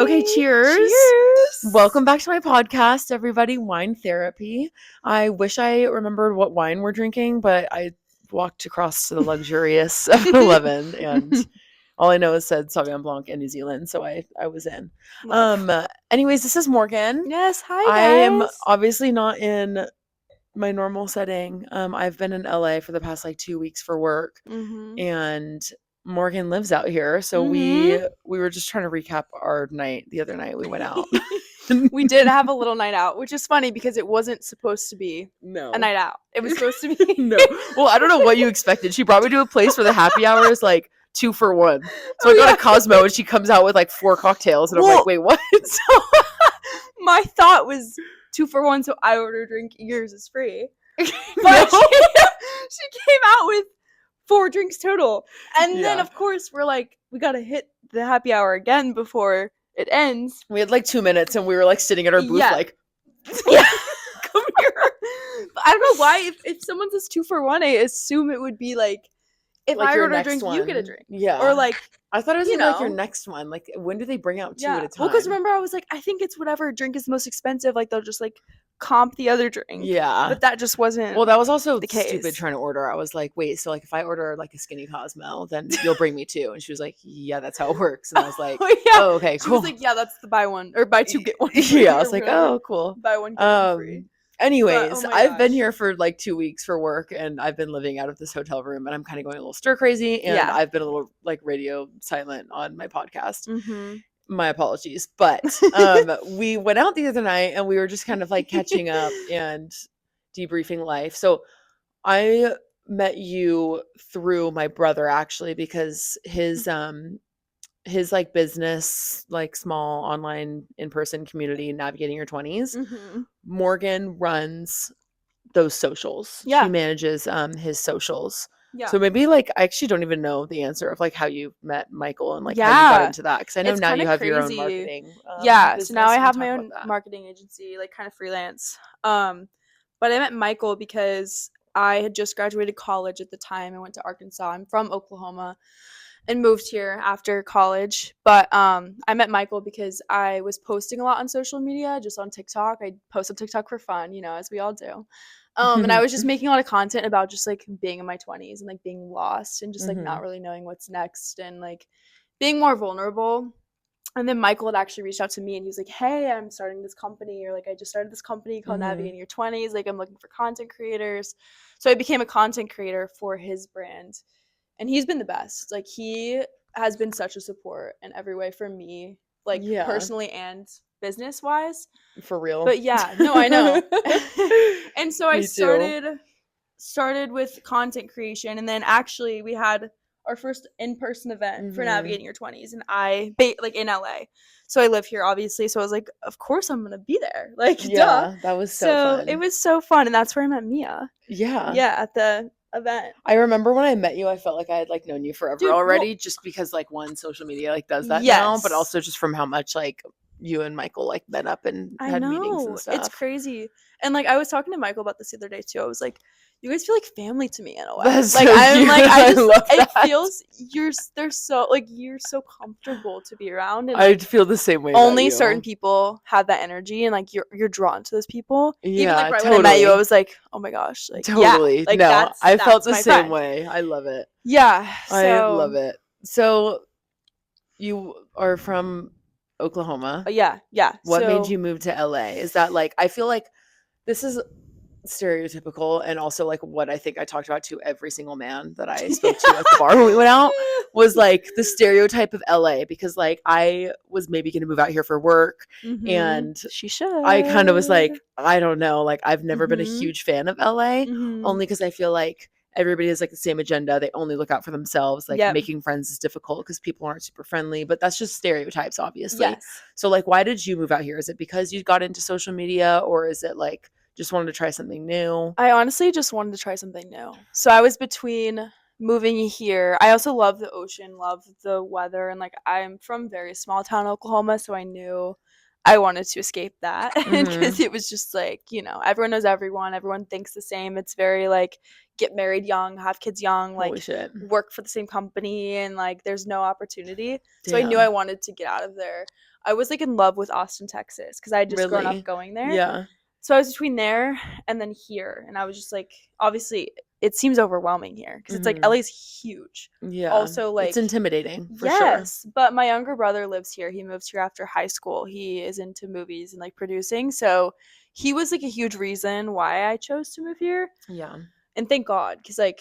Okay, cheers. Cheers. Welcome back to my podcast, everybody. Wine Therapy. I wish I remembered what wine we're drinking, but I walked across to the luxurious 7-Eleven and all I know is said Sauvignon Blanc in New Zealand, so I was in. Love. Anyways, this is Morgan. Yes, hi I am guys. obviously not in my normal setting. I've been in LA for the past 2 weeks for work, Mm-hmm. and Morgan lives out here, so we were just trying to recap our night the other night. We went out. We did have a little night out, which is funny because it wasn't supposed to be No. a night out. It was supposed to be No. Well, I don't know what you expected. She brought me to a place where the happy hour is 2 for 1. So I go to Cosmo and she comes out with 4 cocktails, and I'm like, wait, what? So my thought was 2 for 1, so I order a drink, yours is free. But she came out with 4 drinks total. And then, of course, we're like, we got to hit the happy hour again before it ends. We had 2 minutes, and we were sitting at our booth Yeah. come here. But I don't know why, if someone says 2 for 1, I assume it would be if I your order a next drink, one. you get a drink. Yeah. Or I thought it was you your know. next one. When do they bring out 2 yeah. at a time? Well, because remember, I was like, I think it's whatever drink is most expensive. They'll just comp the other drink. Yeah. But that just wasn't. Well, that was also the case. stupid trying to order. I was like, wait, so if I order a skinny Cosmo, then you'll bring me 2. And she was like, yeah, that's how it works. And I was like, oh, okay, cool. She was like, yeah, that's the buy one or buy 2 get 1 free. Yeah, I was like, oh, cool. Buy 1 get 1 free. Anyways, But, I've been here for 2 weeks for work, and I've been living out of this hotel room, and I'm kind of going a little stir crazy, and I've been a little radio silent on my podcast. Mm-hmm. My apologies. But we went out the other night, and we were just kind of catching up and debriefing life. So I met you through my brother, actually, because his business, small online in-person community, Navigating Your 20s. Mm-hmm. Morgan runs those socials. Yeah. She manages his socials. Yeah. So maybe I actually don't even know the answer of how you met Michael and how you got into that, because I know It's now you have crazy. your own marketing. So now I have my own marketing agency, kind of freelance. But I met Michael because I had just graduated college at the time. I went to Arkansas. I'm from Oklahoma and moved here after college. But I met Michael because I was posting a lot on social media, just on TikTok. I post on TikTok for fun, as we all do. And I was just making a lot of content about just being in my 20s and being lost and just not really knowing what's next and being more vulnerable. And then Michael had actually reached out to me and he was like, hey, I'm starting this company, or I just started this company called Navigating Your 20s. I'm looking for content creators. So I became a content creator for his brand. And he's been the best. He has been such a support in every way for me, personally and business wise. For real. But yeah, no, I know. And so I started with content creation, and then actually we had our first in-person event for Navigating Your 20s, and I in LA. So I live here, obviously. So I was like, of course I'm gonna be there. Duh. That was so fun. It was so fun, and that's where I met Mia. Yeah. Yeah, at the event. I remember when I met you, I felt like I had known you forever already, just because one, social media does that now, but also just from how much you and Michael met up and had meetings and stuff. It's crazy. And I was talking to Michael about this the other day too. I was like, you guys feel like family to me in a way. That's so I'm cute. I just love that. It feels you're so comfortable to be around, and I feel the same way. Only certain people have that energy, and you're drawn to those people. Yeah, even right totally. when I met you, I was like, oh my gosh, totally. Yeah, no, I felt the same friend. way. I love it. Yeah, I love it. So you are from Oklahoma. Yeah. What made you move to LA? Is that I feel like this is stereotypical, and also what I think I talked about to every single man that I spoke to at the bar when we went out was the stereotype of LA, because I was maybe going to move out here for work, and she should. I kind of was I don't know, I've never been a huge fan of LA, only because I feel everybody has the same agenda. They only look out for themselves. Making friends is difficult because people aren't super friendly, but that's just stereotypes, obviously. Yes. So why did you move out here? Is it because you got into social media, or is it just wanted to try something new? I honestly just wanted to try something new. So I was between moving here. I also love the ocean, love the weather, and I'm from very small town Oklahoma, so I knew I wanted to escape that because Mhm. it was just like, you know, everyone knows everyone. Everyone thinks the same. It's very like get married young, have kids young, Holy like shit. work for the same company, and like there's no opportunity. So I knew I Damn. wanted to get out of there. I was like in love with Austin, Texas because I had just grown up Really? going there. Yeah. So I was between there and then here, and I was just like, obviously, it seems overwhelming here because it's like Mhm. LA's huge. Yeah. Also, It's like, intimidating for sure. yes, but my younger brother lives here. He moved here after high school. He is into movies and like producing, so he was like a huge reason why I chose to move here. Yeah. And thank God, because like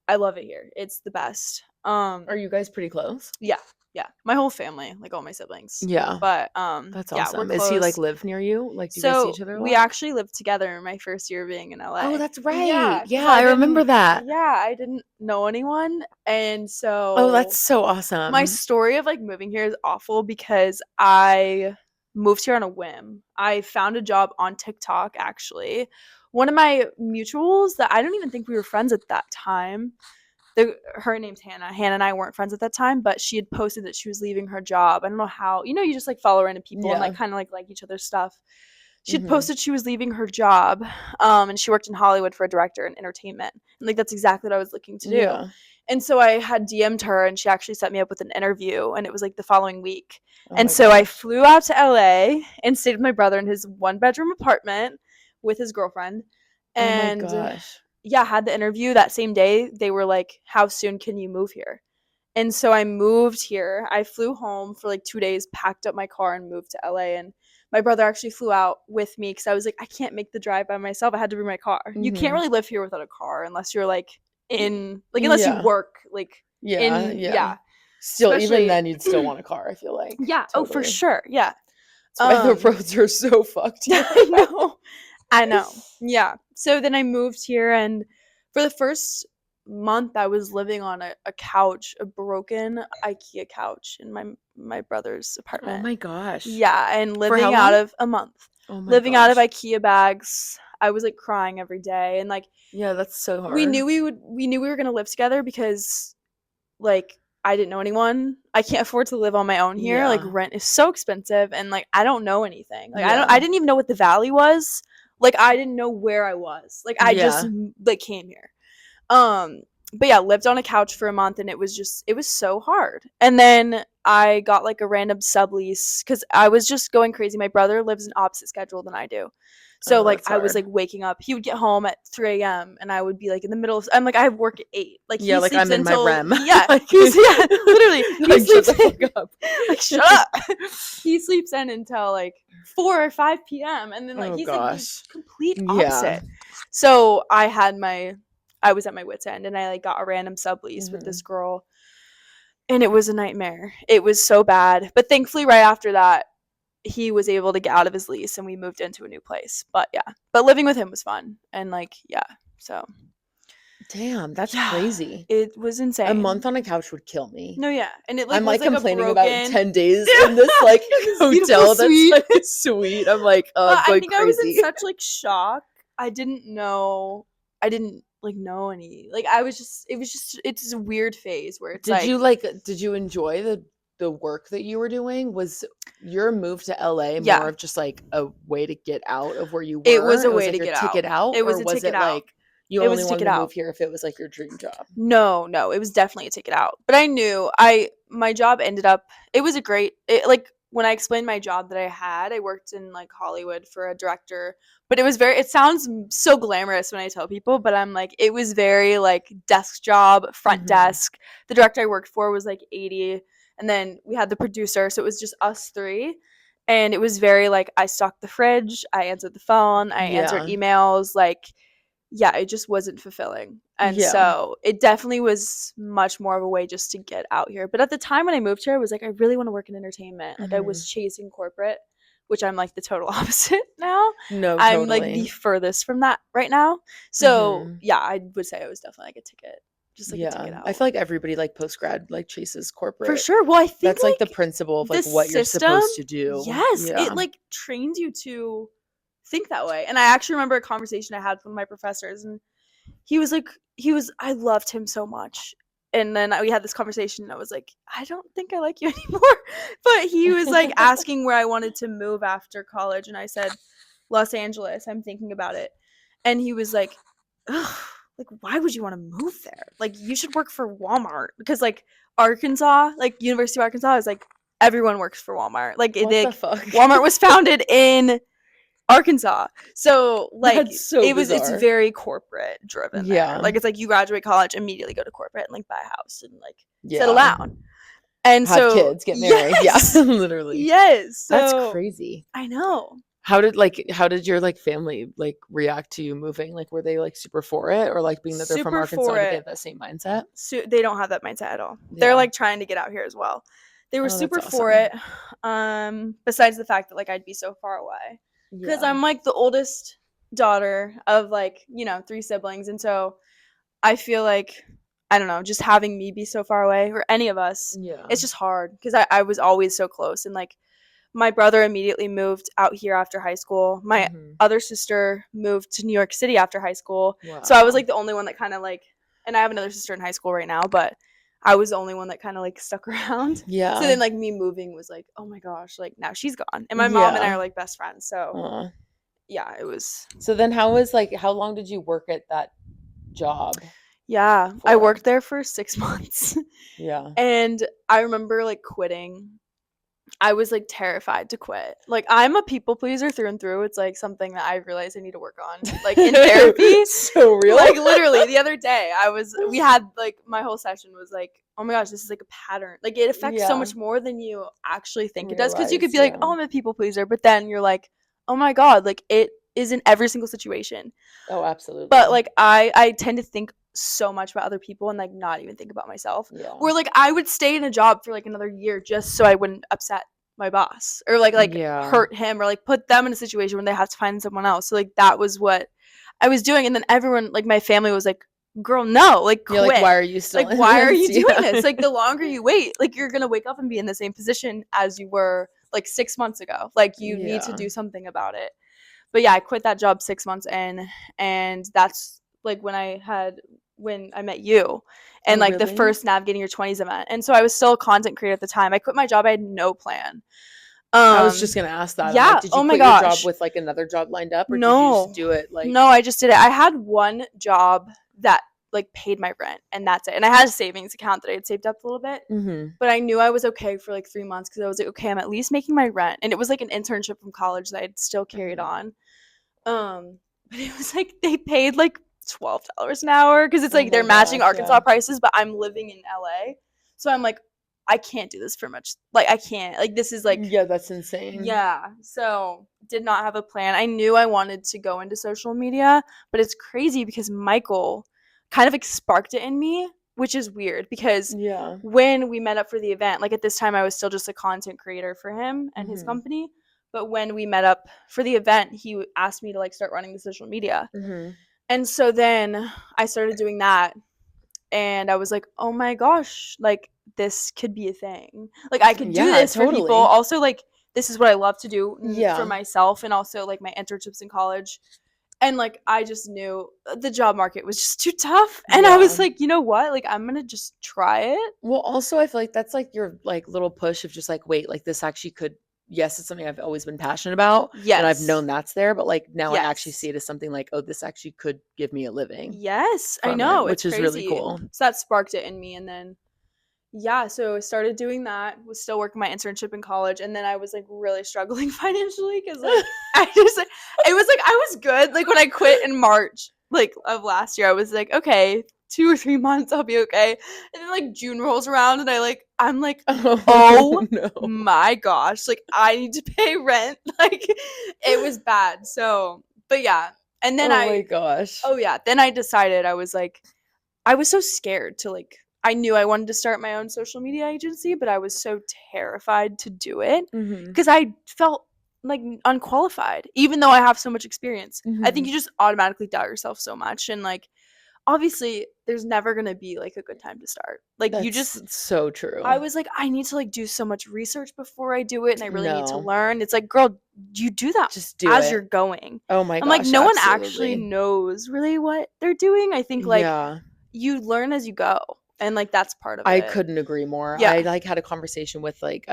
I love it here. It's the best. Are you guys pretty close? Yeah, yeah. My whole family, like all my siblings. Yeah. But That's yeah, we're awesome. Is he like close. live near you? Like, do you guys see So each other a we lot? actually lived together in my first year being in Oh, LA. that's right. Yeah, because Yeah, I remember that. I didn't know anyone, and Oh, that's so so my awesome. story of like moving here is awful because I moved here on a whim. I found a job on TikTok actually. One of my mutuals that I don't even think we were friends at that time. Her name's Hannah. Hannah and I weren't friends at that time, but she had posted that she was leaving her job. I don't know how. You know, you just like follow random people and Yeah. like kind of like each other's stuff. She had Mhm. posted she was leaving her job, and she worked in Hollywood for a director in entertainment. And like that's exactly what I was looking to do. Yeah. And so I had DM'd her, and she actually set me up with an interview, and it was like the following week. Oh And my so I gosh. flew out to LA and stayed with my brother in his 1-bedroom apartment with his girlfriend. Oh my And gosh. yeah, had the interview that same day. They were like, "How soon can you move here?" And so I moved here. I flew home for like 2 days, packed up my car, and moved to LA. And my brother actually flew out with me because I was like, I can't make the drive by myself. I had to bring my car. You can't Mhm. really live here without a car unless you're like in, like, unless you Yeah. work, like, Yeah, in, yeah. yeah. Still, even Especially, then, you'd still want a car, I feel like. yeah. Oh, for Totally. sure. Yeah. That's why the roads are so fucked here. I know. I know. Yeah. So then I moved here, and for the first month I was living on a couch, a broken IKEA couch in my brother's Oh apartment. my gosh. Yeah, and For how living out long? of a month. Oh my Living out of gosh. IKEA bags. I was like crying every day, and like Yeah, that's so we hard. knew we were going to live together because like I didn't know anyone. I can't afford to live on my own here. Like Yeah. rent is so expensive, and like I don't know anything. Like I Yeah. didn't even know what the valley was. Like I didn't know where I was. Like I just Yeah. like came here. Um but yeah, lived on a couch for a month, and it was so hard. And then I got like a random sublease cuz I was just going crazy. My brother lives an opposite schedule than I do. So Oh, like that's I was hard. like waking up. He would get home at 3 a.m. and I would be like in the middle of. I'm like I have work at 8. Like Yeah, he like sleeps I'm in my until REM. yeah. Like, He's yeah literally he like shut sleeps the fuck up. like shut up. He sleeps in until like 4 or 5 p.m. and then like Oh he's like the gosh. complete Yeah. opposite. So I was at my wits end, and I like got a random sublease with Hmm. this girl, and it was a nightmare. It was so bad, but thankfully right after that he was able to get out of his lease and we moved into a new place. But yeah, but living with him was fun, and like yeah, so Damn, that's yeah, crazy. it was A month insane. on a couch would kill me. No, yeah, and it like I'm was like like a complaining about broken 10 days yeah, in this like this beautiful hotel that's suite. like sweet. I'm like, I'm But I going think I was in crazy. such like shock. I didn't like know any. Like I was just it was just it's a weird phase where it's like Did you enjoy the work that you were doing? Was your move to LA more yeah, of just like a way to get out of where you it was were? a It was way like to your get out. ticket out, It or was a was ticket it out. like you It only was a wanted ticket to move out. here if it was like your dream job? No, no, it was definitely a ticket out. But I knew my job ended up it was a great like when I explained my job that I had, I worked in like Hollywood for a director, but it sounds so glamorous when I tell people, but I'm like it was very like desk job, front Mhm. desk. The director I worked for was like 80, and then we had the producer, so it was just us three. And it was very like I stocked the fridge, I answered the phone, I answered Yeah. emails, like yeah, it just wasn't fulfilling. And Yeah. so it definitely was much more of a way just to get out here. But at the time when I moved here, I was like, I really want to work in entertainment. Like I was Mhm. chasing corporate, which I'm like the total opposite now. No, I'm like the totally. furthest from that right now. So Mhm. yeah, I would say it was definitely like a ticket, just like a Yeah. ticket I out. feel like everybody like post grad like chases For corporate. sure. Well, I think That's like the like principle of the like what you're system, supposed to do. yes, it Yeah. like trains you to think that way. And I actually remember a conversation I had with one of my professors, and he was like I loved him so much. and then we had this conversation, and I was like, I don't think I like you anymore. But he was like asking where I wanted to move after college, and I said Los Angeles. I'm thinking about it. And he was like, ugh, like, why would you want to move there? Like, you should work for Walmart, because like Arkansas, like University of Arkansas is like everyone works for Walmart. Like, what the fuck? Walmart was founded in Arkansas. So like That's so bizarre. It's very corporate driven there. Like, it's like you graduate college, immediately go to corporate and like buy a house and like settle down. And have kids, get married. Yes, yeah, literally. Yes. So, that's crazy. I know. How did your like family like react to you moving? Like, were they like super for it, or like being that they're from Arkansas, did they have that same mindset? So they don't have that mindset at all. They're like trying to get out here as well. They were super for it. Besides the fact that like I'd be so far away, because I'm like the oldest daughter of like, you know, 3 siblings, and so I feel like, I don't know, just having me be so far away, or any of us, it's just hard, because I was always so close. And like my brother immediately moved out here after high school. My other sister moved to New York City after high school. Wow. So I was like the only one that kind of like, and I have another sister in high school right now, but I was the only one that kind of like stuck around. Yeah. So then like me moving was like, oh my gosh, like now she's gone. And my mom and I are like best friends. So yeah, it was. So then how long did you work at that job? Yeah, I worked there for 6 months. Yeah. And I remember like quitting. I was like terrified to quit. Like, I'm a people pleaser through and through. It's like something that I realized I need to work on, like in therapy. So real. Like literally the other day we had like, my whole session was like, oh my gosh, this is like a pattern. Like, it affects so much more than you actually think it does. Because you could be like, oh, I'm a people pleaser, but then you're like, oh my god, like it is in every single situation. Oh, absolutely. But like I tend to think so much about other people and like not even think about myself. Where like I would stay in a job for like another year just so I wouldn't upset my boss, or like hurt him, or like put them in a situation where they have to find someone else. So like that was what I was doing. And then everyone, like my family, was like, girl, no, like quit. Like, why are you still like why are you doing this? Like, the longer you wait, like you're gonna wake up and be in the same position as you were like 6 months ago. Like, you need to do something about it. But yeah, I quit that job 6 months in, and that's like when I met you, and like the first Navigating Your 20s event. And so I was still a content creator at the time. I quit my job. I had no plan. I was just gonna ask that. Yeah. Like, did you quit your job with like another job lined up, or did you just do it like? No, I just did it. I had one job that like paid my rent, and that's it. And I had a savings account that I had saved up a little bit, but I knew I was okay for like 3 months, because I was like, okay, I'm at least making my rent. And it was like an internship from college that I'd still carried on. But it was like they paid like $12 an hour, because it's like they're matching Arkansas prices, but I'm living in LA, so I'm like, I can't do this for much. Like, I can't. Like, this is like, that's insane. Yeah. So did not have a plan. I knew I wanted to go into social media, but it's crazy because Michael kind of like sparked it in me, which is weird, because when we met up for the event, like at this time I was still just a content creator for him and his company. But when we met up for the event, he asked me to like start running the social media. And so then I started doing that, and I was like, oh my gosh, like this could be a thing. Like, I could do this for people. Also, like, this is what I love to do for myself, and also like my internships in college. And like, I just knew the job market was just too tough. And I was like, you know what? Like, I'm going to just try it. Well, also I feel like that's like your like little push of just like, wait, like this actually could, yes, it's something I've always been passionate about. Yes. And I've known that's there, but like now I actually see it as something like, oh, this actually could give me a living. Yes, I know. Which is really cool. So that sparked it in me. And then, so I started doing that, was still working my internship in college. And then I was like really struggling financially, because like, it was like, I was good. Like, when I quit in March, like of last year, I was like, okay, 2 or 3 months, I'll be okay. And then like June rolls around, and I'm like, oh no. My gosh, like I need to pay rent. Like, it was bad. So, but yeah. And then my gosh. Oh yeah. Then I decided, I was like, I was so scared to like, I knew I wanted to start my own social media agency, but I was so terrified to do it, because I felt like unqualified, even though I have so much experience. I think you just automatically doubt yourself so much. And like, obviously there's never going to be like a good time to start. Like, that's you just, so true. I was like, I need to like do so much research before I do it. And I really need to learn. It's like, girl, you do that just do as it. You're going. Oh my gosh. I'm like, no one actually knows really what they're doing. I think like you learn as you go. And like that's part of I it. couldn't agree more. Yeah. I like had a conversation with like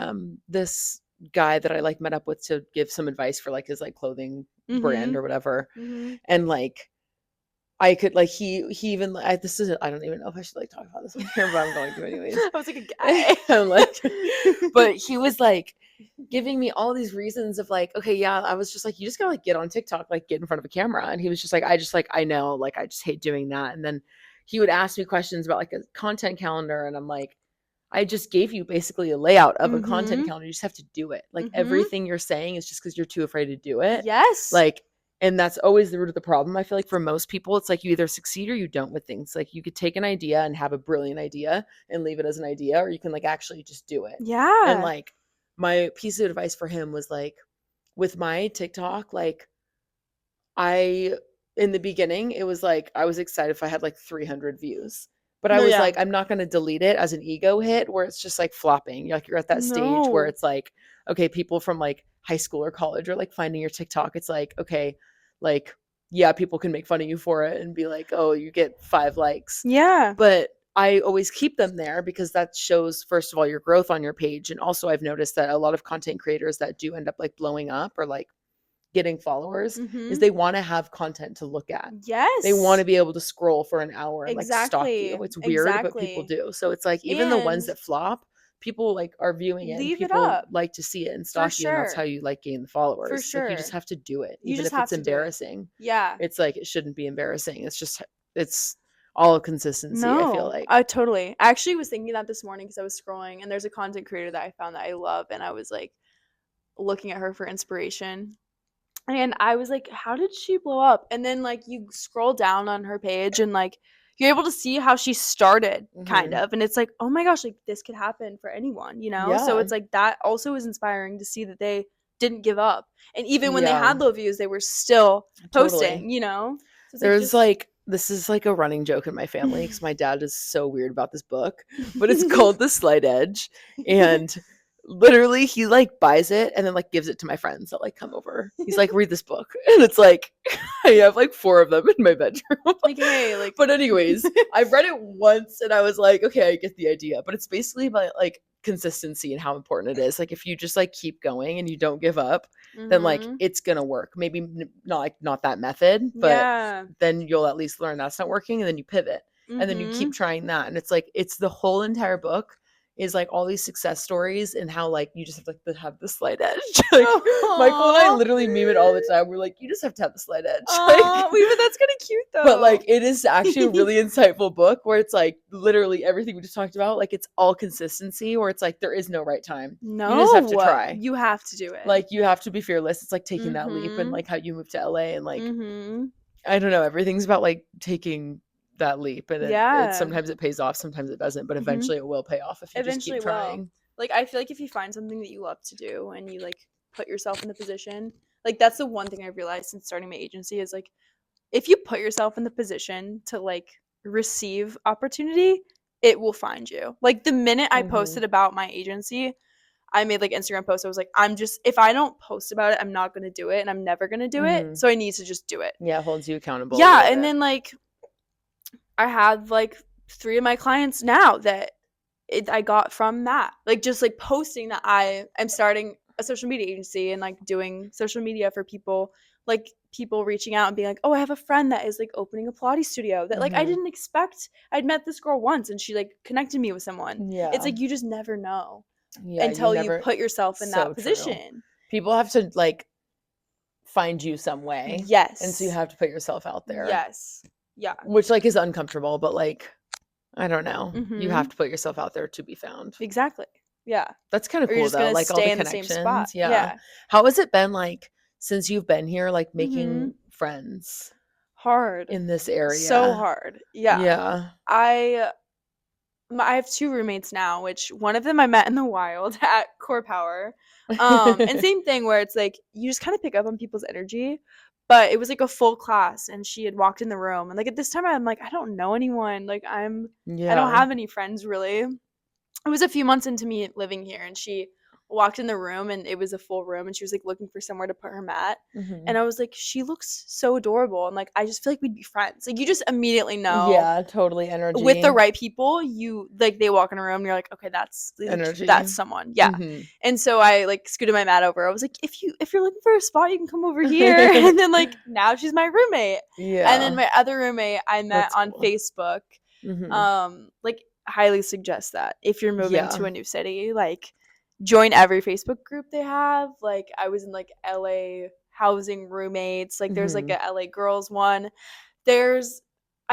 this guy that I like met up with to give some advice for like his like clothing brand or whatever. And like I could like he even this is I don't even know if I should like talk about this on here, but I'm going to anyways. I was like a guy. I'm like, but he was like giving me all these reasons of like, okay, yeah, I was just like, you just gotta like get on TikTok, like get in front of a camera. And he was just like, I know, like I just hate doing that. And then he would ask me questions about like a content calendar, and I'm like, I just gave you basically a layout of a content calendar. You just have to do it. Like everything you're saying is just because you're too afraid to do it. Yes. Like, and that's always the root of the problem. I feel like for most people, it's like you either succeed or you don't with things. Like you could take an idea and have a brilliant idea and leave it as an idea, or you can like actually just do it. Yeah. And like my piece of advice for him was like, with my TikTok, like in the beginning, it was like, I was excited if I had like 300 views. But I was like, I'm not going to delete it as an ego hit where it's just like flopping. You're at that stage where it's like, okay, people from like high school or college are like finding your TikTok. It's like, okay, like, yeah, people can make fun of you for it and be like, oh, you get 5 likes. Yeah. But I always keep them there because that shows, first of all, your growth on your page. And also I've noticed that a lot of content creators that do end up like blowing up or like getting followers is they want to have content to look at. Yes. They want to be able to scroll for an hour and like stalk you. It's weird, but people do. So it's like even the ones that flop, people like are viewing it and people like to see it and stalk you, and that's how you like gain the followers. For sure. Like you just have to do it. Even if it's embarrassing. Yeah. It's like it shouldn't be embarrassing. It's all consistency, I feel like. I totally. I actually was thinking that this morning because I was scrolling and there's a content creator that I found that I love, and I was like looking at her for inspiration. And I was like, how did she blow up? And then like you scroll down on her page and like you're able to see how she started kind of. And it's like, oh my gosh, like this could happen for anyone, you know? Yeah. So it's like that also is inspiring to see that they didn't give up. And even when they had low views, they were still posting, you know? So there's like this is like a running joke in my family because my dad is so weird about this book, but it's called The Slight Edge. And literally he like buys it and then like gives it to my friends that like come over. He's like, read this book. And it's like I have like 4 of them in my bedroom. Like, hey, like, but anyways, I've read it once and I was like, okay, I get the idea. But it's basically about like consistency and how important it is. Like if you just like keep going and you don't give up, then like it's gonna work. Maybe not that method, but then you'll at least learn that's not working, and then you pivot and then you keep trying that. And it's like it's the whole entire book is like all these success stories and how like you just have to have the slight edge. Like Michael and I literally meme it all the time. We're like, you just have to have the slight edge. Like, but that's kind of cute though. But like it is actually a really insightful book where it's like literally everything we just talked about. Like it's all consistency, where it's like there is no right time. No, you just have to try. You have to do it. Like you have to be fearless. It's like taking that leap, and like how you moved to LA, and like I don't know, everything's about like taking that leap, and it sometimes it pays off, sometimes it doesn't, but eventually it will pay off if you just keep trying. Like I feel like if you find something that you love to do and you like put yourself in the position, like that's the one thing I've realized since starting my agency is like if you put yourself in the position to like receive opportunity, it will find you. Like the minute I posted about my agency, I made like Instagram posts. I was like, if I don't post about it, I'm not going to do it, and I'm never going to do it. So I need to just do it. Yeah, it holds you accountable. Yeah, and then like I have like 3 of my clients now that I got from that. Like just like posting that I am starting a social media agency and like doing social media for people, like people reaching out and being like, oh, I have a friend that is like opening a Pilates studio that like I didn't expect. I'd met this girl once and she like connected me with someone. Yeah. It's like you just never know until you put yourself in that position. True. People have to like find you some way. Yes. And so you have to put yourself out there. Yes. Yeah. Which like is uncomfortable, but like I don't know. You have to put yourself out there to be found. Exactly. Yeah. That's kind of cool though. Like all the connections. The same spot. Yeah. How has it been like since you've been here, like making friends? Hard. In this area. So hard. Yeah. Yeah. I have 2 roommates now, which one of them I met in the wild at Core Power. And same thing where it's like you just kind of pick up on people's energy. But it was like a full class and she had walked in the room. And like at this time I'm like, I don't know anyone. Like I don't have any friends really. It was a few months into me living here and she walked in the room and it was a full room and she was like looking for somewhere to put her mat. Mhm. And I was like, she looks so adorable. And like, I just feel like we'd be friends. Like, you just immediately know. Yeah, totally energy. With the right people, you like, they walk in a room and you're like, okay, that's energy. That's someone. Yeah. Mhm. And so I like scooted my mat over. I was like, if you're looking for a spot, you can come over here. And then like, now she's my roommate. Yeah. And then my other roommate I met That's on cool. Facebook. Like, highly suggest that if you're moving to a new city, like, join every Facebook group they have. Like, I was in like LA housing roommates. Like, there's like a LA girls one.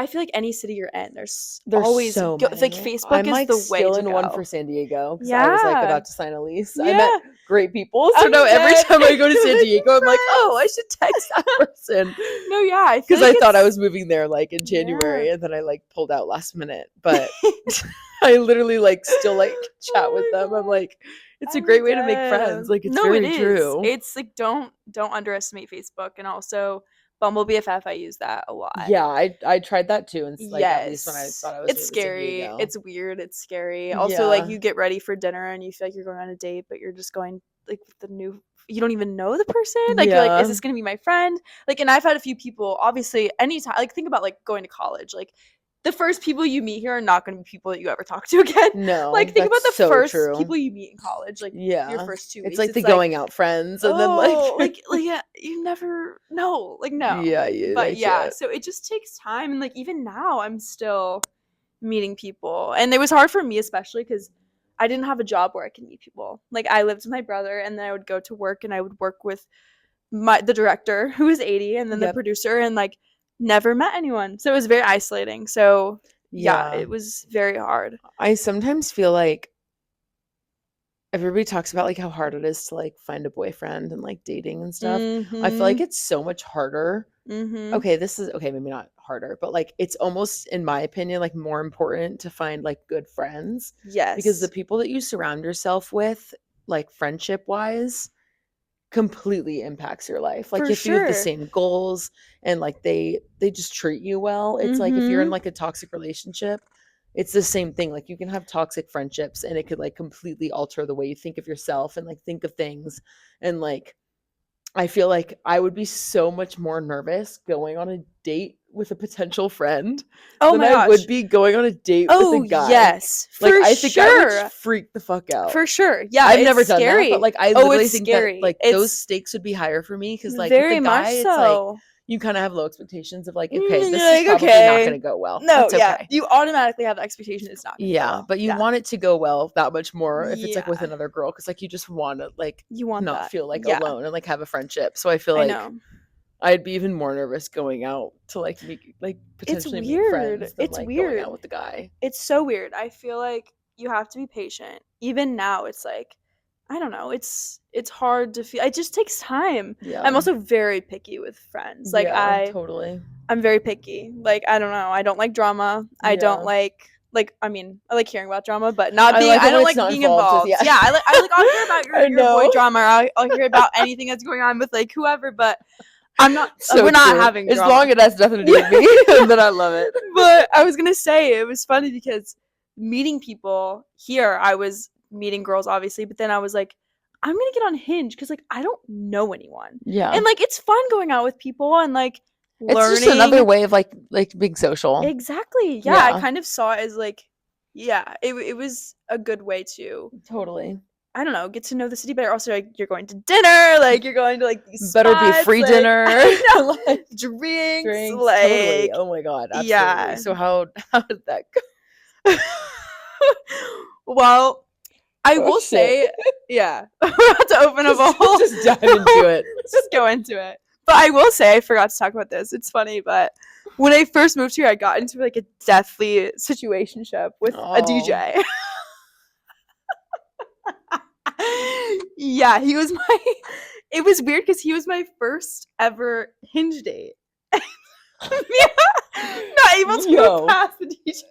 I feel like any city you're in, there's always so like Facebook is the way to go. I'm still in one for San Diego because Yeah. I was like about to sign a lease. Yeah. I met great people, so now every time I go to San Diego, I'm like, oh, I should text that person. No, yeah, because I thought I was moving there like in January, and then I like pulled out last minute. But I literally like still like chat with them. I'm like, it's a great way to make friends. Like, it's very true. It's like, don't underestimate Facebook. And also Bumble BFF, I use that a lot. Yeah, I tried that too, and like, at least when I thought I was it's scary. It's weird. It's scary. Also, Yeah. like, you get ready for dinner and you feel like you're going on a date, but you're just going like with you don't even know the person. Like, you're like, is this gonna be my friend? Like, and I've had a few people, obviously, anytime, like, think about like going to college. Like, the first people you meet here are not going to be people that you ever talk to again. No, like, think about the first people you meet in college. Like, your first 2 weeks. It's like the going out friends, and then like yeah, you never know. Like, no. Yeah, but yeah, so it just takes time, and like, even now, I'm still meeting people, and it was hard for me, especially because I didn't have a job where I could meet people. Like, I lived with my brother, and then I would go to work, and I would work with the director, who was 80, and then the producer, and like, never met anyone. So it was very isolating. So yeah, it was very hard. I sometimes feel like everybody talks about like how hard it is to like find a boyfriend and like dating and stuff. I feel like it's so much harder. Okay, maybe not harder, but like, it's almost, in my opinion, like more important to find like good friends. Yes. Because the people that you surround yourself with, like friendship wise, completely impacts your life. Like, if you have the same goals and like they just treat you well, it's like, if you're in like a toxic relationship, it's the same thing. Like, you can have toxic friendships and it could like completely alter the way you think of yourself and like think of things. And like, I feel like I would be so much more nervous going on a date with a potential friend than I would be going on a date with a guy. Yes, like, I think I would freak the fuck out. For sure. Yeah, I've never done that, but like, I literally think scary. that like those stakes would be higher for me, because like, with the guy, it's like you kind of have low expectations of like, okay, this is probably not going to go well. No, okay. You automatically have the expectation it's not going to go well. But you want it to go well that much more if it's like with another girl, because like, you just want to like, not feel like alone and like have a friendship. So I feel like I'd be even more nervous going out to like meet, like potentially meet friends than like going out with the guy. It's so weird. I feel like you have to be patient. Even now, it's like, I don't know. It's hard to feel. It just takes time. Yeah. I'm also very picky with friends. Like, I'm very picky. Like, I don't know. I don't like drama. I don't like, I mean, I like hearing about drama, but not being. I don't like being involved. Yeah, I'll hear about your boy drama. Or I'll hear about anything that's going on with like whoever, but I'm not. We're not having drama. As long as it has nothing to do with me, then I love it. But I was gonna say, it was funny because meeting people here, I was meeting girls obviously, but then I was like, I'm gonna get on Hinge because like, I don't know anyone. Yeah, and like, it's fun going out with people and like learning. It's just another way of like being social. Exactly. Yeah, I kind of saw it as like, it was a good way to I don't know, get to know the city better. Also, like, you're going to dinner, like, you're going to like these better spots, be free like, dinner, like, drinks, like, totally. Oh my god, absolutely. Yeah. So how did that go? Well, I will say, we're about to open up a whole. Just dive into it. Let's just go into it. But I will say, I forgot to talk about this. It's funny, but when I first moved here, I got into like a deathly situationship with a DJ. Yeah, he was it was weird because he was my first ever Hinge date. Not able to go past the DJ.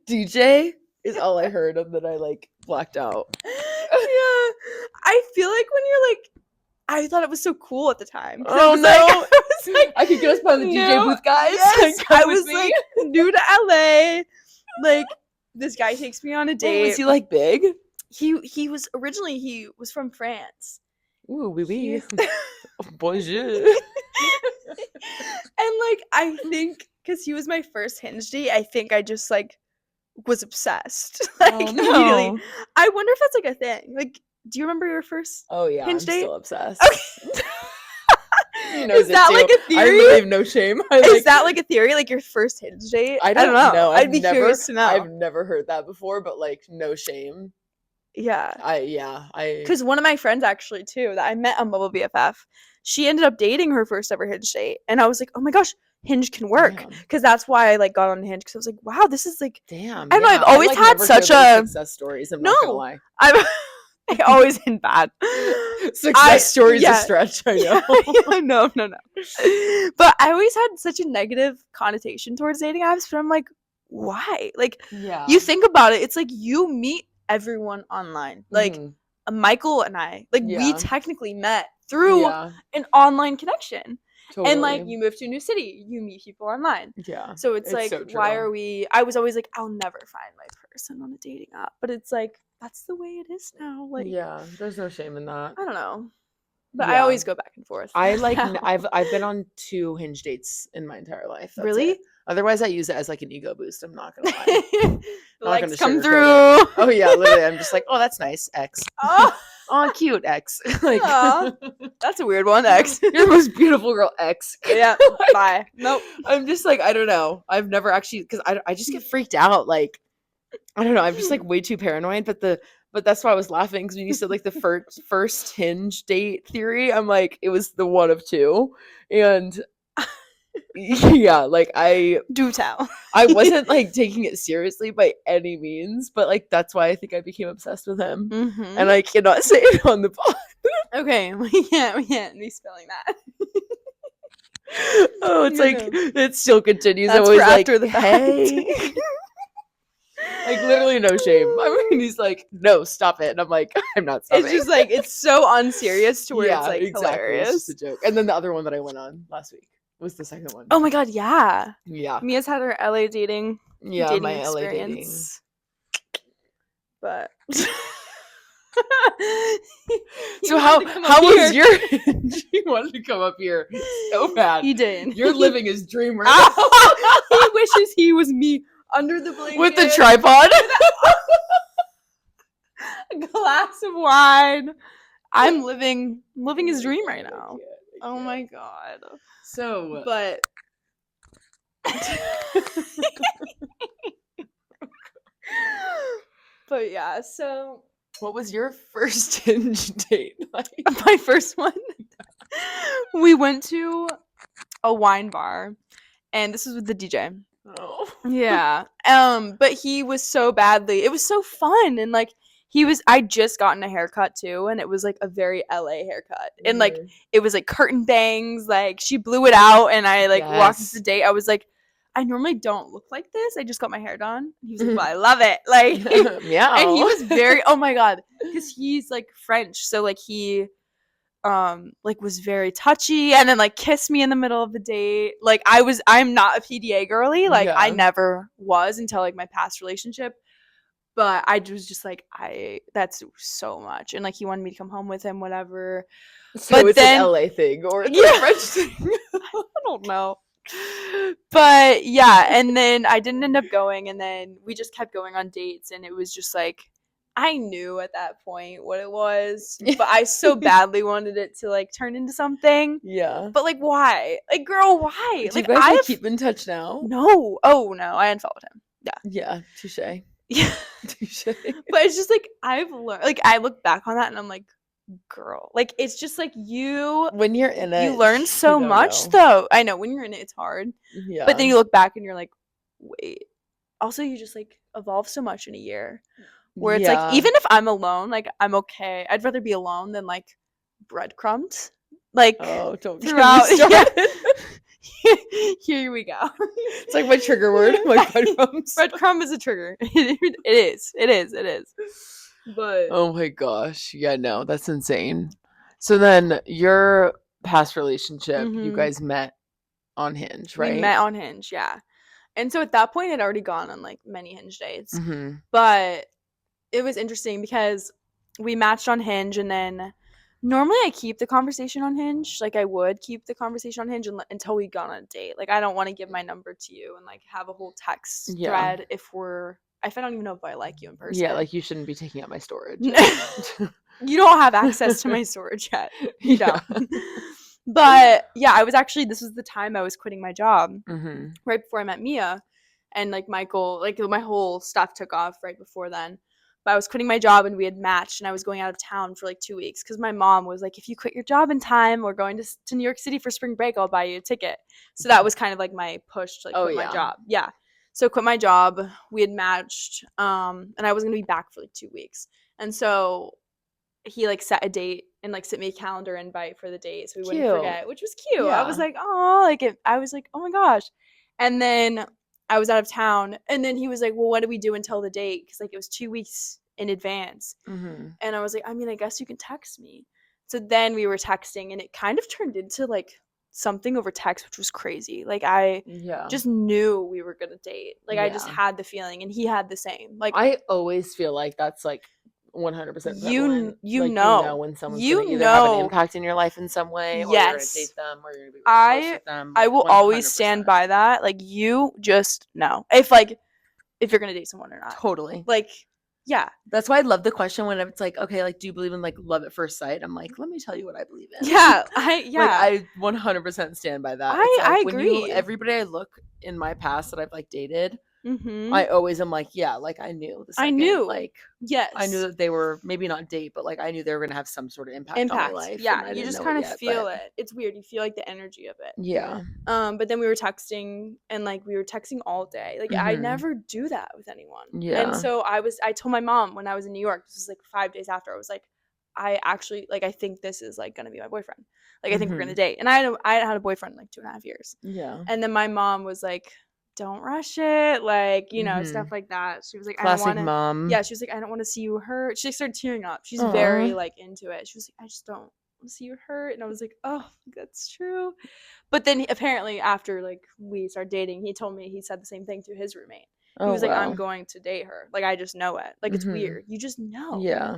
DJ is all I heard, and then I like blacked out. Yeah, I feel like when you're like, I thought it was so cool at the time. Oh no! I could get us by the DJ booth, guys. Yes, I was like new to LA. Like, this guy takes me on a date. Was he like big? he was originally he was from France. Ooh, oui, oui. He's- Bonjour. And like I think because he was my first Hinge date, I think I just like was obsessed. Like Oh, immediately. no. I wonder if that's like a thing. Like, do you remember your first Oh yeah, Hinge I'm date? still obsessed. Okay. He knows Is that it like too. a theory? I really have no shame. Is that like a theory? Like your first Hinge date? I don't know. I'd be curious to know. I've never heard that before, but like no shame. Yeah. Because one of my friends actually too that I met on Bubble BFF, she ended up dating her first ever Hinge date, and I was like, oh my gosh, Hinge can work, because that's why I like got on Hinge, because I was like, wow, this is like, damn. I don't know, I've always like, had such a success stories. I'm not gonna lie. I've always been bad. Success stories a stretch. I know. No. But I always had such a negative connotation towards dating apps. But I'm like, why? Like, you think about it, it's like you meet everyone online. Like Michael and I, like we technically met through an online connection. Totally. And like you move to a new city, you meet people online. Yeah. So it's like, so why are we? I was always like, I'll never find my person on a dating app. But it's like that's the way it is now. Like, yeah, there's no shame in that. I don't know. But I always go back and forth. I like I've been on 2 Hinge dates in my entire life. Really? It. Otherwise, I use it as like an ego boost. I'm not gonna lie. The likes come through. It. Oh yeah, literally. I'm just like, oh, that's nice, X. Oh, cute, X. Like, that's a weird one, X. You're the most beautiful girl, X. Yeah. Bye. Nope. I'm just like, I don't know. I've never actually, because I just get freaked out. Like, I don't know. I'm just like way too paranoid. But that's why I was laughing, because when you said like the first Hinge date theory, I'm like, it was the one of 2, and yeah, like I do tell. I wasn't like taking it seriously by any means, but like that's why I think I became obsessed with him, and I cannot say it on the pod. Okay, we can't be spelling that. Oh, it's like it still continues. That's always for like, after the hey. Like literally no shame. I mean, he's like, no, stop it, and I'm like, I'm not stopping. It's just like it's so unserious to where it's like hilarious. It's just a joke. And then the other one that I went on last week was the second one. Oh my god, yeah. Yeah. Mia's had her LA dating. Yeah, dating my experience. LA dating. But so how was your Hinge? He wanted to come up here so bad. He did. You're living his dream right now. He wishes he was me under the blanket with the tripod. A glass of wine. I'm living his dream right now. Oh my god. So but but yeah, so what was your first Hinge date like? My first one? We went to a wine bar, and this was with the DJ. Oh. Yeah. But he was so badly. It was so fun, and like I just gotten a haircut too, and it was like a very LA haircut. And like it was like curtain bangs, like she blew it out, and I like walked into the date. I was like, I normally don't look like this. I just got my hair done. And he was like, well, I love it. Like, yeah. And he was very, oh my god, because he's like French, so like he like was very touchy, and then like kissed me in the middle of the date. Like I'm not a PDA girly, like I never was until like my past relationship, but I was just like, that's so much. And like he wanted me to come home with him, whatever. So but it's then, an LA thing or it's a French thing. I don't know. But yeah, and then I didn't end up going, and then we just kept going on dates, and it was just like I knew at that point what it was, but I so badly wanted it to like turn into something. Yeah. But like, why? Like, girl, why? Do like, you guys keep in touch now? No. Oh no, I unfollowed him. Yeah. Yeah. Touche. Yeah. Touche. But it's just like I've learned. Like I look back on that and I'm like, girl, like it's just like when you're in it, you learn so much. Though I know when you're in it, it's hard. Yeah. But then you look back and you're like, wait. Also, you just like evolve so much in a year. Where it's like, even if I'm alone, like I'm okay. I'd rather be alone than like breadcrumbs. Like don't throughout. Here we go. It's like my trigger word. My breadcrumbs. Breadcrumb is a trigger. It is. But oh my gosh, yeah, no, that's insane. So then your past relationship, you guys met on Hinge, right? We met on Hinge, yeah. And so at that point, I'd already gone on like many Hinge dates, but it was interesting because we matched on Hinge, and then normally I keep the conversation on Hinge. Like, I would keep the conversation on Hinge until we got on a date. Like, I don't want to give my number to you and like have a whole text thread if I don't even know if I like you in person. Yeah, like you shouldn't be taking up my storage. You don't have access to my storage yet. You don't. But yeah, this was the time I was quitting my job right before I met Mia, and like Michael, like my whole stuff took off right before then. But I was quitting my job and we had matched, and I was going out of town for like 2 weeks because my mom was like, if you quit your job in time, we're going to New York City for spring break, I'll buy you a ticket. So that was kind of like my push to like quit my job. Yeah. So quit my job, we had matched, and I was going to be back for like 2 weeks. And so he like set a date and like sent me a calendar invite for the date so we wouldn't forget, which was cute. I was like, oh, I was like, oh my gosh. And then I was out of town, and then he was like, well, what do we do until the date? Because like it was 2 weeks in advance. And I was like, I mean, I guess you can text me. So then we were texting, and it kind of turned into like something over text, which was crazy. Like I just knew we were gonna date. Like I just had the feeling, and he had the same. Like I always feel like that's like 100% you know when someone's gonna either have an impact in your life in some way, or you're gonna date them, or you're gonna be really close with them. I will 100%. Always stand by that. Like you just know if you're gonna date someone or not. Totally. Like, yeah. That's why I love the question when it's like, okay, like, do you believe in like love at first sight? I'm like, let me tell you what I believe in. Yeah, I 100% stand by that. I agree. Everybody I look in my past that I've like dated, I always am like, yeah, like I knew. I knew. Like, yes. I knew that they were maybe not date, but like I knew they were gonna have some sort of impact on my life. Yeah, you just kind of feel it. It's weird. You feel like the energy of it. Yeah. But then we were texting, and like we were texting all day. Like I never do that with anyone. Yeah. And so I told my mom when I was in New York, this was like 5 days after, I was like, I actually like, I think this is like gonna be my boyfriend. Like I think we're gonna date. And I had a boyfriend like 2.5 years. Yeah. And then my mom was like, don't rush it, like, you know, stuff like that. She was like, classic I don't want to. Mom. Yeah, she was like, I don't want to see you hurt. She like, started tearing up. She's very like into it. She was like, I just don't want to see you hurt. And I was like, oh, that's true. But then apparently after like we started dating, he said the same thing to his roommate. He was like, I'm going to date her. Like I just know it. Like it's weird. You just know. Yeah.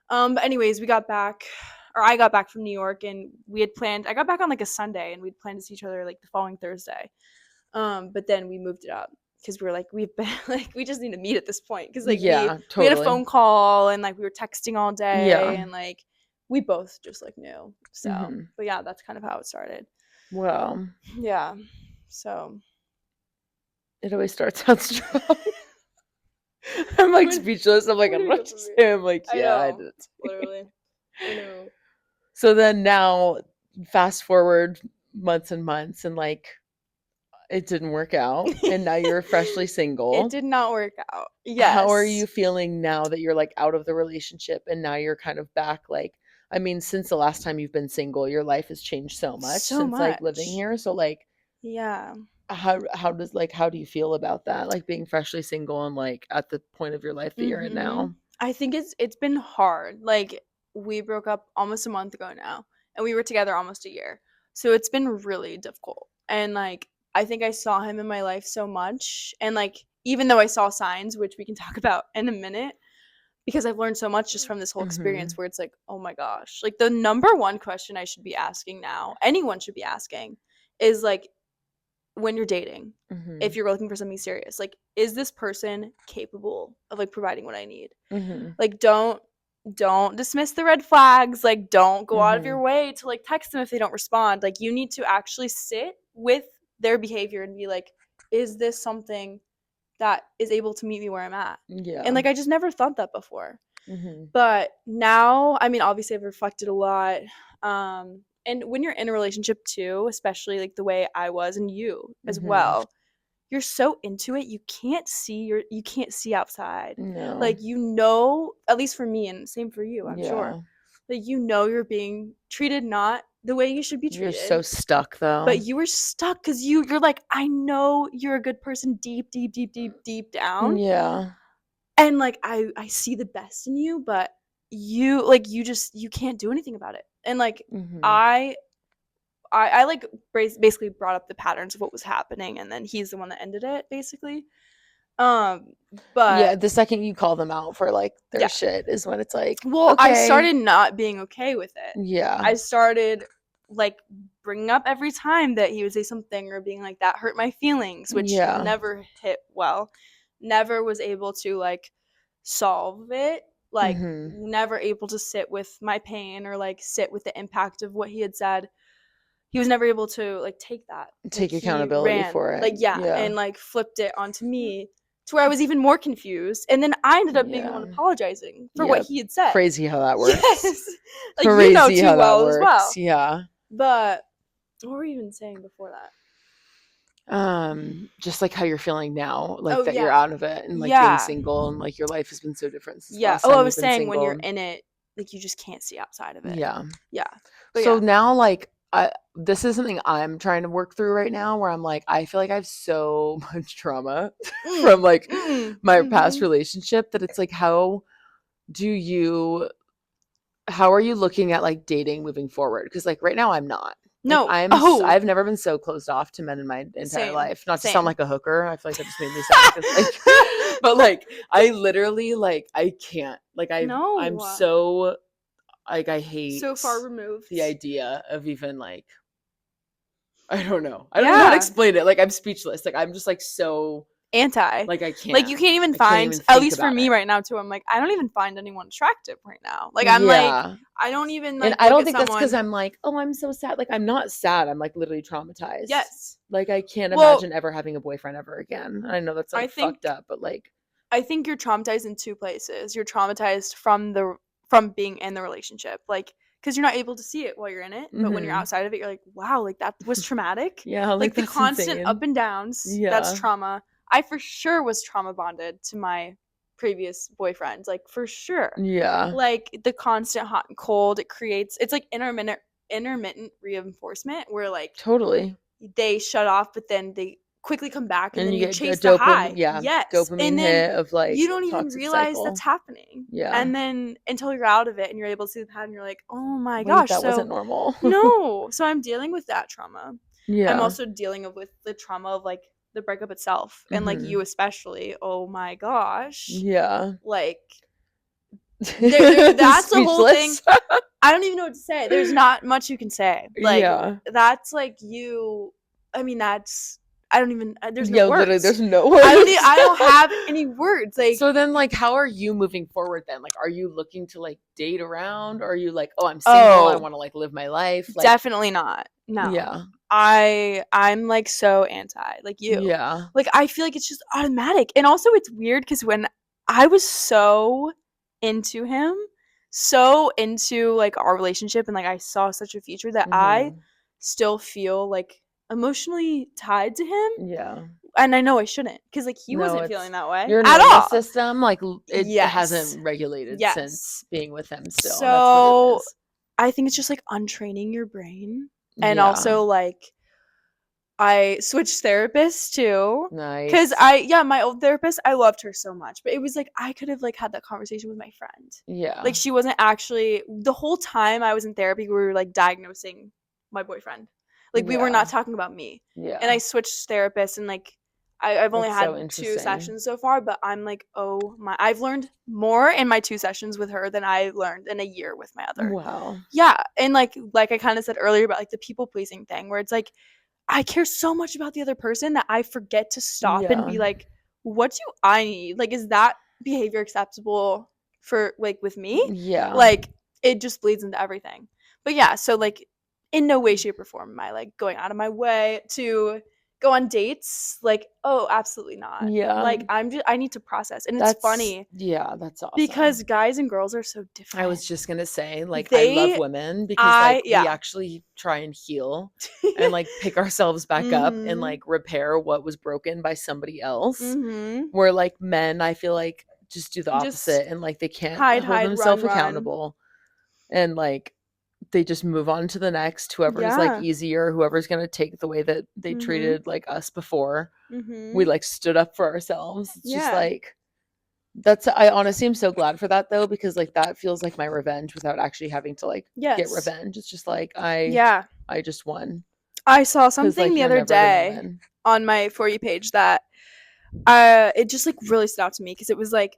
But anyways, I got back from New York, and we had planned. I got back on like a Sunday, and we'd planned to see each other like the following Thursday. But then we moved it up because we were like, we've been like, we just need to meet at this point because like we had a phone call, and like we were texting all day, and like we both just like knew. So but yeah, that's kind of how it started. Well, yeah, so it always starts out strong. I'm like speechless. I'm like, I'm not just saying. I'm like, yeah, I did it. Literally. I know. So then now, fast forward months and months, and like it didn't work out, and now you're freshly single. It did not work out. Yes. How are you feeling now that you're like out of the relationship, and now you're kind of back? Like, I mean, since the last time you've been single, your life has changed so much like living here. So like, yeah. How do you feel about that? Like being freshly single and like at the point of your life that you're in now? I think it's been hard. Like we broke up almost a month ago now, and we were together almost a year. So it's been really difficult. And like I think I saw him in my life so much, and like even though I saw signs, which we can talk about in a minute, because I've learned so much just from this whole experience where it's like, oh my gosh, like the number one question I should be asking now, anyone should be asking, is like, when you're dating, if you're looking for something serious, like, is this person capable of like providing what I need? Like, don't dismiss the red flags. Like, don't go out of your way to like text them if they don't respond. Like, you need to actually sit with their behavior and be like, is this something that is able to meet me where I'm at? Yeah. And like I just never thought that before. But now, I mean, obviously I've reflected a lot. And when you're in a relationship too, especially like the way I was, and you as well, you're so into it, you can't see outside. No. Like, you know, at least for me, and same for you, I'm sure. Like, you know, you're being treated not the way you should be treated. You're so stuck though. But you were stuck because you're like, I know you're a good person deep down. Yeah. And like I see the best in you, but you can't do anything about it. And like I like basically brought up the patterns of what was happening, and then he's the one that ended it basically. But yeah, the second you call them out for like their yeah. shit is when it's like, Well, okay. I started not being okay with it. Yeah. I started like bringing up every time that he would say something or being like that hurt my feelings, which Yeah. never hit well. Never was able to like solve it. Like never able to sit with my pain or like sit with the impact of what he had said. He was never able to like take that. Take like, accountability for it. Like yeah, and like flipped it onto me to where I was even more confused. And then I ended up being the one apologizing for what he had said. Crazy how that works. Yes. Like Crazy you know too how well that works. as well. Yeah. But what were you even saying before that? Just like how you're feeling now, like that you're out of it and like being single and like your life has been so different since last time I you've was been saying single. when you're in it, like you just can't see outside of it. Yeah. But so now like this is something I'm trying to work through right now where I'm like, I feel like I have so much trauma from like my past relationship that it's like, how are you looking at like dating moving forward? Because like right now I'm not. No, like, I've never been so closed off to men in my entire life. Not to sound like a hooker. I feel like that just made me sound like, but like I literally like I can't. Like I'm so like I hate so far removed the idea of even like I don't know. I don't know how to explain it. Like I'm speechless. Like I'm just like so anti. Like I can't. Like you can't even find, at least for me right now too, I'm like, I don't even find anyone attractive right now. Like I'm like, I don't even like. And I don't think that's because I'm like, oh, I'm so sad. Like I'm not sad. I'm like literally traumatized. Yes. Like I can't imagine ever having a boyfriend ever again. I know that's like fucked up, but like I think you're traumatized in two places. You're traumatized from being in the relationship. Like because you're not able to see it while you're in it, but when you're outside of it, you're like, wow, like that was traumatic. Yeah, like the constant up and downs. Yeah. That's trauma. I for sure was trauma bonded to my previous boyfriend, like for sure. Yeah. Like the constant hot and cold, it's like intermittent reinforcement where like totally they shut off, but then they quickly come back and then you get chase the high. Yeah. Yes. Dopamine and then hit of like you don't even realize that's happening. Yeah. And then until you're out of it and you're able to see the pattern, you're like, oh my gosh, that wasn't normal. No. So I'm dealing with that trauma. Yeah. I'm also dealing with the trauma of like the breakup itself and like you especially. Oh my gosh. Yeah. Like that's the whole thing. I don't even know what to say. There's not much you can say. Like that's like you. I mean, that's. I don't even. There's no words. Literally, there's no words. I don't have any words. Like so, then like, how are you moving forward? Then, like, are you looking to like date around? Or are you like, oh, I'm single. I want to like live my life. Like, definitely not. No. Yeah. I'm like so anti. Like you. Yeah. Like I feel like it's just automatic, and also it's weird because when I was so into him, so into like our relationship, and like I saw such a future that I still feel like emotionally tied to him. Yeah. And I know I shouldn't because like he wasn't feeling that way your at nervous all. System like it hasn't regulated since being with him still. So that's what it is. I think it's just like untraining your brain, and also like I switched therapists too. Nice. Because my old therapist, I loved her so much. But it was like I could have like had that conversation with my friend. Yeah. Like she wasn't actually the whole time I was in therapy, we were like diagnosing my boyfriend. Like we were not talking about me. Yeah. And I switched therapists and like I've only had 2 sessions so far, but I'm like, oh my, I've learned more in my 2 sessions with her than I learned in a year with my other. Wow. Yeah. And like I kind of said earlier about like the people pleasing thing where it's like, I care so much about the other person that I forget to stop and be like, what do I need? Like, is that behavior acceptable for like with me? Yeah. Like it just bleeds into everything. But yeah, so like in no way, shape, or form am I like going out of my way to go on dates. Like, oh, absolutely not. Yeah. Like I need to process. And it's funny. Yeah, that's awesome. Because guys and girls are so different. I was just gonna say, like, I love women because like we actually try and heal and like pick ourselves back up and like repair what was broken by somebody else. Where like men, I feel like just do the opposite and like they can't hold themselves accountable. And like they just move on to the next, whoever's like easier, whoever's gonna take the way that they treated like us before. We like stood up for ourselves. It's just like I honestly am so glad for that though, because like that feels like my revenge without actually having to like get revenge. It's just like I just won. I saw something the other day on my For You page that it just like really stood out to me because it was like,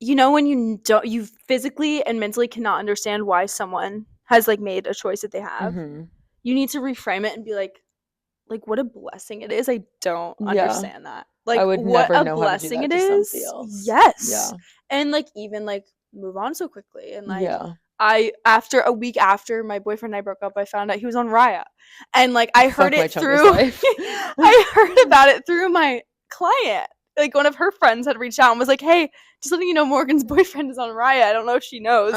when you physically and mentally cannot understand why someone has like made a choice that they have, you need to reframe it and be like what a blessing it is. I don't understand that. Like I would what never a know how to do blessing that it to somebody is. else. Yes. And like even like move on so quickly. And like after a week after my boyfriend and I broke up, I found out he was on Raya. And like I heard it through I heard about it through my client. Like one of her friends had reached out and was like, "Hey, just letting you know Morgan's boyfriend is on Raya. I don't know if she knows."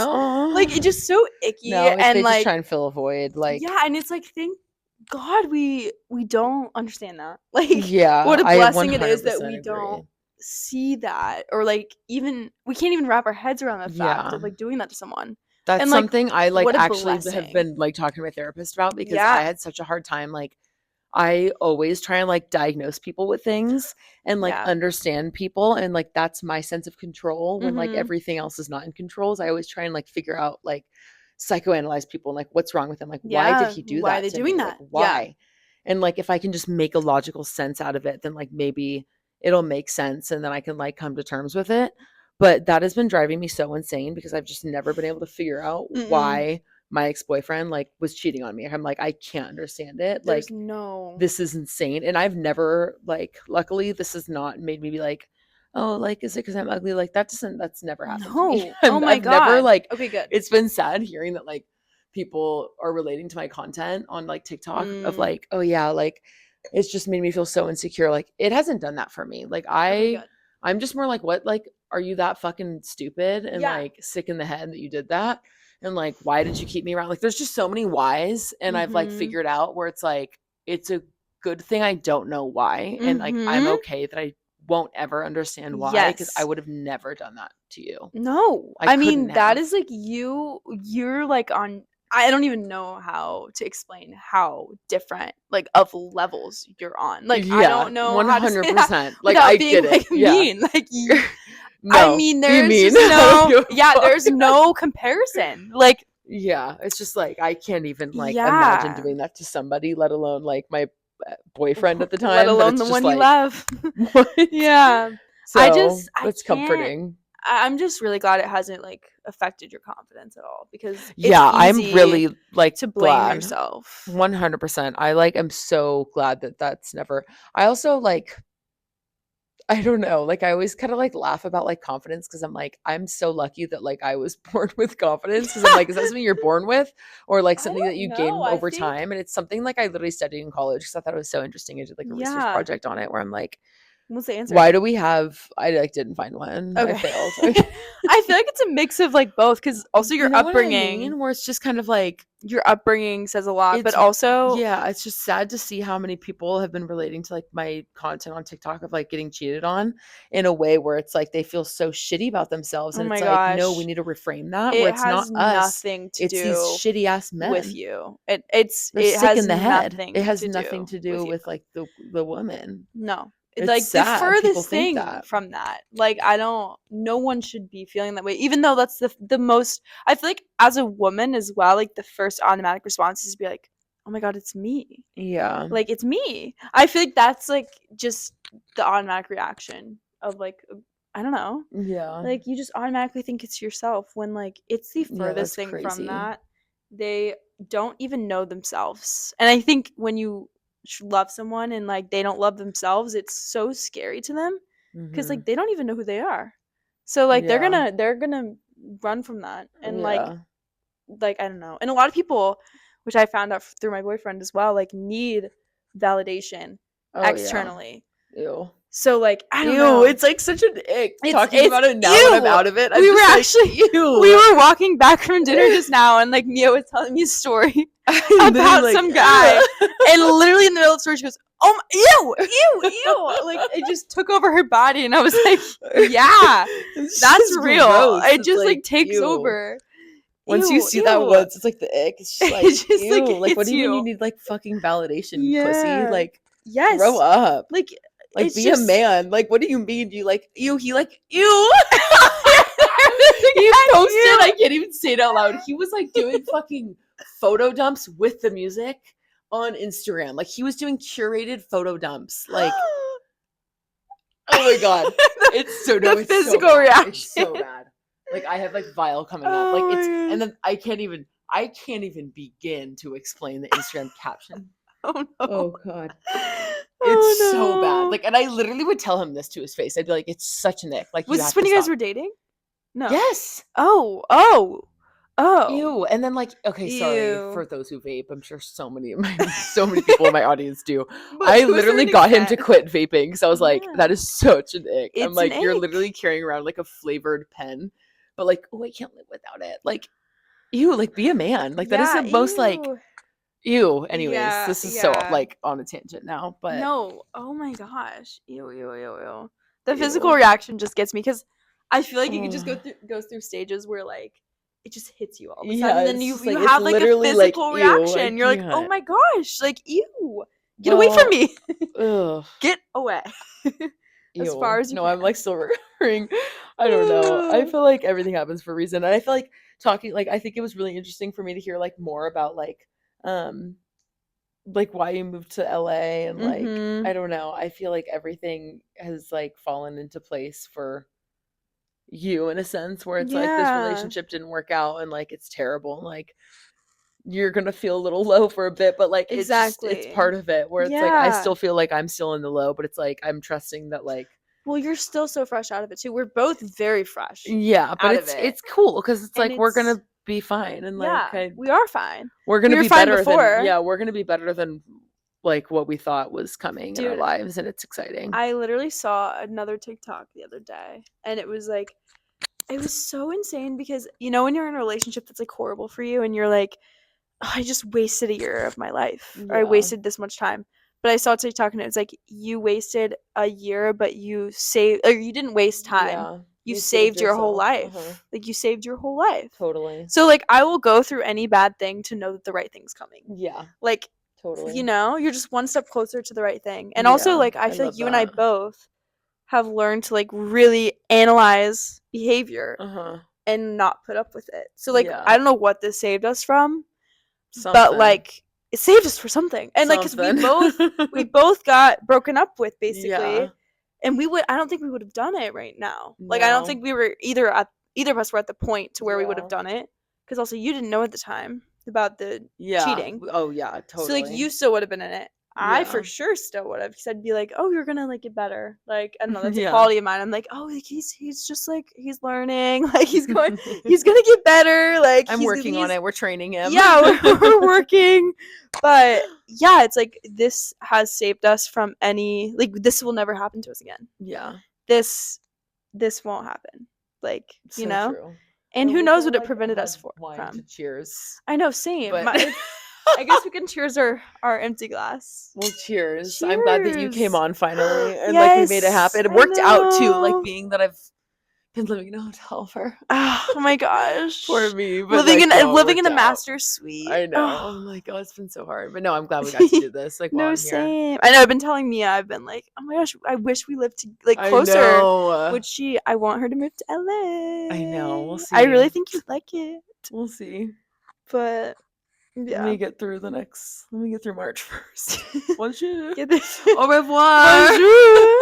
Like it's just so icky. No, and they like just try and fill a void. Like and it's like thank God we don't understand that. Like what a I blessing it is that we agree. don't see that, or like even we can't even wrap our heads around the fact of like doing that to someone. That's and something I like actually blessing. have been like talking to my therapist about, because I had such a hard time. Like I always try and like diagnose people with things and like understand people, and like that's my sense of control when like everything else is not in control. So I always try and like figure out, like psychoanalyze people and like what's wrong with them, like why did he do why that are they to doing me? that? Like why? And like if I can just make a logical sense out of it, then like maybe it'll make sense and then I can like come to terms with it. But that has been driving me so insane because I've just never been able to figure out why my ex-boyfriend like was cheating on me. I'm like, I can't understand it. There's like this is insane. And I've never, like, luckily this has not made me be like, oh, like, is it because I'm ugly? Like that's never happened to me. Oh my I've God. never like, okay, good. It's been sad hearing that like people are relating to my content on like TikTok of like, oh yeah, like it's just made me feel so insecure. Like it hasn't done that for me. Like I'm just more like, what, like, are you that fucking stupid and like sick in the head that you did that? And like, why did you keep me around? Like, there's just so many whys. And I've like figured out where it's like, it's a good thing I don't know why. And like, I'm okay that I won't ever understand why, because I would have never done that to you. No. I mean, that is like you're like on, I don't even know how to explain how different like of levels you're on. Like I don't know 100%. Like I get it. Like mean. Like you, no, I mean there's just no there's no comparison. Like it's just like I can't even like imagine doing that to somebody, let alone like my boyfriend at the time, let alone the one like, you love. So it's comforting. I'm just really glad it hasn't like affected your confidence at all, because I'm really like to blame glad. yourself. 100%. I like am so glad that that's never. I also like, I don't know, like I always kind of like laugh about like confidence, because I'm like, I'm so lucky that like I was born with confidence, because I'm like, is that something you're born with, or like something that you gain over time? And it's something like I literally studied in college because I thought it was so interesting. I did like a research project on it where I'm like, what's the answer? Why do we have? I like didn't find one. Okay. I failed. I feel like it's a mix of like both, because also your upbringing, where it's just kind of like your upbringing says a lot, but also it's just sad to see how many people have been relating to like my content on TikTok of like getting cheated on in a way where it's like they feel so shitty about themselves, and it's like, no, we need to reframe that. Where it's not us, nothing to it's do these shitty ass men with you. It sick in the head. It has nothing to do with like the woman. No. It's like sad. The furthest thing from that, like no one should be feeling that way, even though that's the most, I feel like as a woman as well, like the first automatic response is to be like, oh my God, it's me. Like it's me. I feel like that's like just the automatic reaction of like, I don't know, like you just automatically think it's yourself, when like it's the furthest thing from that. They don't even know themselves. And I think when you love someone and like they don't love themselves, it's so scary to them, because like they don't even know who they are. So like they're gonna run from that, and like I don't know. And a lot of people, which I found out through my boyfriend as well, like need validation externally. Ew. So like I don't know. It's like such an ick talking about it now that I'm out of it. We were walking back from dinner just now, and like Mia was telling me a story about like, some guy, and literally in the middle of the story she goes, "Oh my, ew!" Like it just took over her body, and I was like, "Yeah, that's real." Gross. It just like takes over. Once you see that once, it's like the ick. It's just like, ew. Like, what do you mean you need like fucking validation, pussy? Like, grow up. Like be a man. Like, what do you mean? You like ew? He like ew. He posted. I can't even say it out loud. He was like doing fucking photo dumps with the music on Instagram. Like he was doing curated photo dumps. Like Oh my god. It's so the physical reaction. It's so bad. Like I have like Vile coming up. Like it's and then I can't even begin to explain the Instagram caption. Oh no. Oh god. It's so bad. Like, and I literally would tell him this to his face. I'd be like, it's such an ick. Like, was this when you guys were dating? No. Yes. Oh. Ew. And then like, okay, sorry Ew. for those who vape. I'm sure so many people in my audience do. But I to a literally certain got him to extent. quit vaping because I was like, Yeah. that is such an ick. I'm It's like, an you're ick. literally carrying around like a flavored pen, but like, oh, I can't live without it. Like, ew, like be a man. Like that is the most like, ew. Anyways, Yeah, this is so yeah. like on a tangent now, but No. Oh my gosh. Ew. The physical reaction just gets me because I feel like it could just goes through stages where like it just hits you all of a sudden, and then you have like a physical reaction. You're like, oh my gosh, like ew, get away from me. Get away. As far as you no, can. I'm like still recovering. I don't know. I feel like everything happens for a reason, and I feel like talking like I think it was really interesting for me to hear like more about like why you moved to LA and like I don't know. I feel like everything has like fallen into place for you in a sense where it's like this relationship didn't work out and like it's terrible and like you're gonna feel a little low for a bit, but like it's part of it where it's like I still feel like I'm still in the low, but it's like I'm trusting that like well you're still so fresh out of it too. We're both very fresh. Yeah, but it's cool because it's like we're gonna be fine and like we are fine. We're gonna be better than we're gonna be better than like what we thought was coming in our lives, and it's exciting. I literally saw another TikTok the other day, and it was like, it was so insane because you know when you're in a relationship that's like horrible for you, and you're like, oh, I just wasted a year of my life, or I wasted this much time. But I saw TikTok, and it was like you wasted a year, but you didn't waste time. Yeah. You saved your whole life. Like you saved your whole life. Totally. So like I will go through any bad thing to know that the right thing's coming. Yeah. Like. Totally. You know, you're just one step closer to the right thing. And also, like, I feel like you and I both have learned to, like, really analyze behavior and not put up with it. So, like, I don't know what this saved us from, but, like, it saved us for something. And, like, because we both got broken up with, basically. Yeah. And I don't think we would have done it right now. Like, I don't think we were either of us were at the point to where we would have done it. Because also, you didn't know at the time about the cheating. Oh yeah, totally. So like you still would have been in it. I for sure still would have because I'd be like, oh, you're gonna like get better. Like I don't know, that's a quality of mine. I'm like, oh, like he's just like he's learning. Like he's gonna get better. Like I'm working on it. We're training him. Yeah, we're working. But yeah, it's like this has saved us from any like this will never happen to us again. Yeah. This won't happen. Like so you know. True. And who knows what it prevented us from. Cheers. I know, same. But I guess we can cheers our empty glass. Well, cheers. I'm glad that you came on finally. And like we made it happen. It worked out too. Like being that I've been living in a hotel for oh my gosh. For me. But living in a master suite. I know. Oh my god, it's been so hard. But no, I'm glad we got to do this. Like no, same. I know I've been telling Mia, I've been like, oh my gosh, I wish we lived closer. I know. I want her to move to LA. I know. We'll see. I really think you'd like it. We'll see. But yeah. Let me get through March 1st. Bonjour. Au revoir. Bonjour.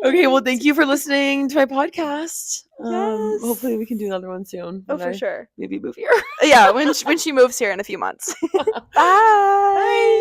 Okay, well, thank you for listening to my podcast. Yes. Hopefully we can do another one soon. Oh, for sure. Maybe move here. Yeah, when she moves here in a few months. Bye. Bye.